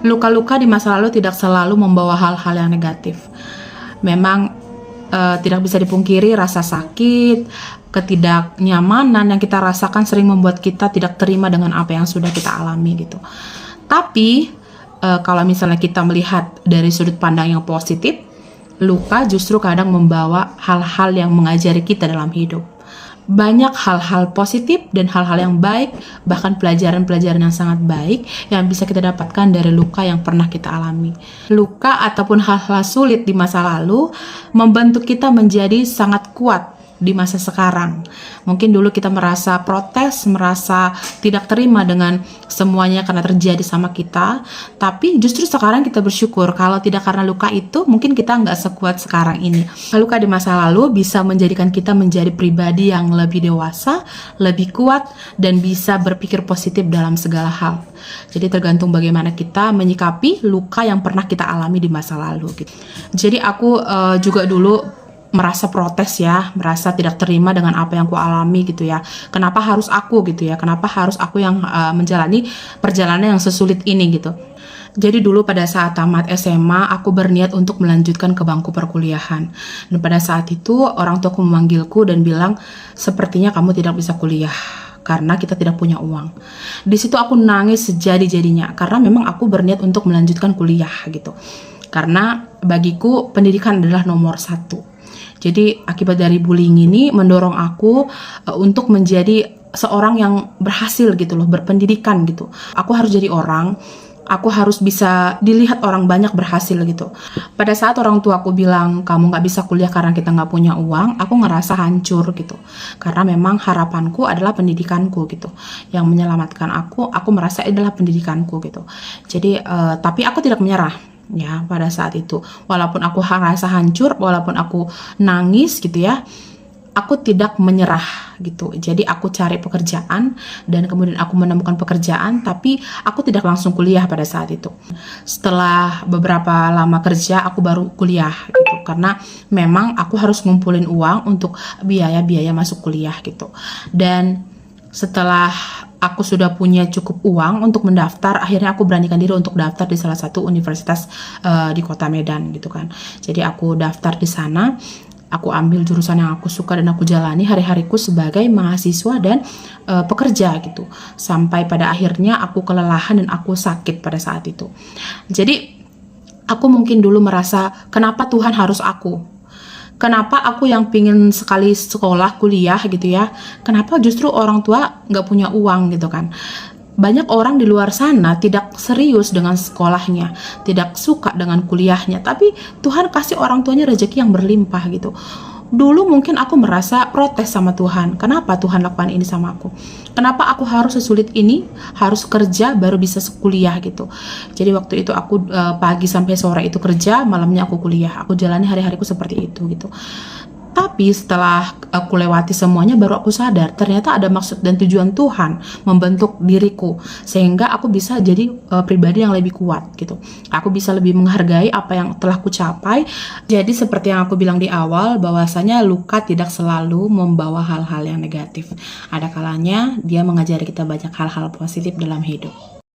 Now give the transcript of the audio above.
Luka-luka di masa lalu tidak selalu membawa hal-hal yang negatif. Memang tidak bisa dipungkiri rasa sakit, ketidaknyamanan yang kita rasakan sering membuat kita tidak terima dengan apa yang sudah kita alami gitu. Tapi kalau misalnya kita melihat dari sudut pandang yang positif, luka justru kadang membawa hal-hal yang mengajari kita dalam hidup. Banyak hal-hal positif dan hal-hal yang baik, bahkan pelajaran-pelajaran yang sangat baik yang bisa kita dapatkan dari luka yang pernah kita alami. Luka ataupun hal-hal sulit di masa lalu membentuk kita menjadi sangat kuat di masa sekarang. Mungkin dulu kita merasa protes, merasa tidak terima dengan semuanya karena terjadi sama kita, tapi justru sekarang kita bersyukur kalau tidak karena luka itu mungkin kita nggak sekuat sekarang ini. Luka di masa lalu bisa menjadikan kita menjadi pribadi yang lebih dewasa, lebih kuat, dan bisa berpikir positif dalam segala hal. Jadi tergantung bagaimana kita menyikapi luka yang pernah kita alami di masa lalu gitu. Jadi aku juga dulu merasa protes ya, merasa tidak terima dengan apa yang aku alami gitu ya. Kenapa harus aku gitu ya? Kenapa harus aku yang menjalani perjalanan yang sesulit ini gitu. Jadi dulu pada saat tamat SMA, aku berniat untuk melanjutkan ke bangku perkuliahan. Dan pada saat itu orang tuaku memanggilku dan bilang, sepertinya kamu tidak bisa kuliah karena kita tidak punya uang. Di situ aku nangis sejadi-jadinya karena memang aku berniat untuk melanjutkan kuliah gitu. Karena bagiku pendidikan adalah nomor satu. Jadi akibat dari bullying ini mendorong aku untuk menjadi seorang yang berhasil gitu loh, berpendidikan gitu. Aku harus jadi orang, aku harus bisa dilihat orang banyak berhasil gitu. Pada saat orang tua aku bilang kamu nggak bisa kuliah karena kita nggak punya uang, aku ngerasa hancur gitu. Karena memang harapanku adalah pendidikanku gitu. Yang menyelamatkan aku merasa adalah pendidikanku gitu. Jadi tapi aku tidak menyerah. Ya, pada saat itu walaupun aku merasa hancur, walaupun aku nangis gitu ya, aku tidak menyerah gitu. Jadi aku cari pekerjaan dan kemudian aku menemukan pekerjaan, tapi aku tidak langsung kuliah pada saat itu. Setelah beberapa lama kerja aku baru kuliah gitu, karena memang aku harus ngumpulin uang untuk biaya-biaya masuk kuliah gitu. Dan setelah aku sudah punya cukup uang untuk mendaftar, akhirnya aku beranikan diri untuk daftar di salah satu universitas di kota Medan gitu kan. Jadi aku daftar di sana, aku ambil jurusan yang aku suka dan aku jalani hari-hariku sebagai mahasiswa dan pekerja gitu. Sampai pada akhirnya aku kelelahan dan aku sakit pada saat itu. Jadi aku mungkin dulu merasa kenapa Tuhan harus aku? Kenapa aku yang pingin sekali sekolah, kuliah gitu ya, kenapa justru orang tua nggak punya uang gitu kan. Banyak orang di luar sana tidak serius dengan sekolahnya, tidak suka dengan kuliahnya, tapi Tuhan kasih orang tuanya rezeki yang berlimpah gitu. Dulu mungkin aku merasa protes sama Tuhan, kenapa Tuhan lakukan ini sama aku? Kenapa aku harus sesulit ini, harus kerja baru bisa kuliah gitu. Jadi waktu itu aku pagi sampai sore itu kerja, malamnya aku kuliah. Aku jalani hari-hariku seperti itu gitu. Tapi setelah aku lewati semuanya baru aku sadar ternyata ada maksud dan tujuan Tuhan membentuk diriku sehingga aku bisa jadi pribadi yang lebih kuat gitu. Aku bisa lebih menghargai apa yang telah ku capai. Jadi seperti yang aku bilang di awal bahwasanya luka tidak selalu membawa hal-hal yang negatif. Ada kalanya dia mengajari kita banyak hal-hal positif dalam hidup.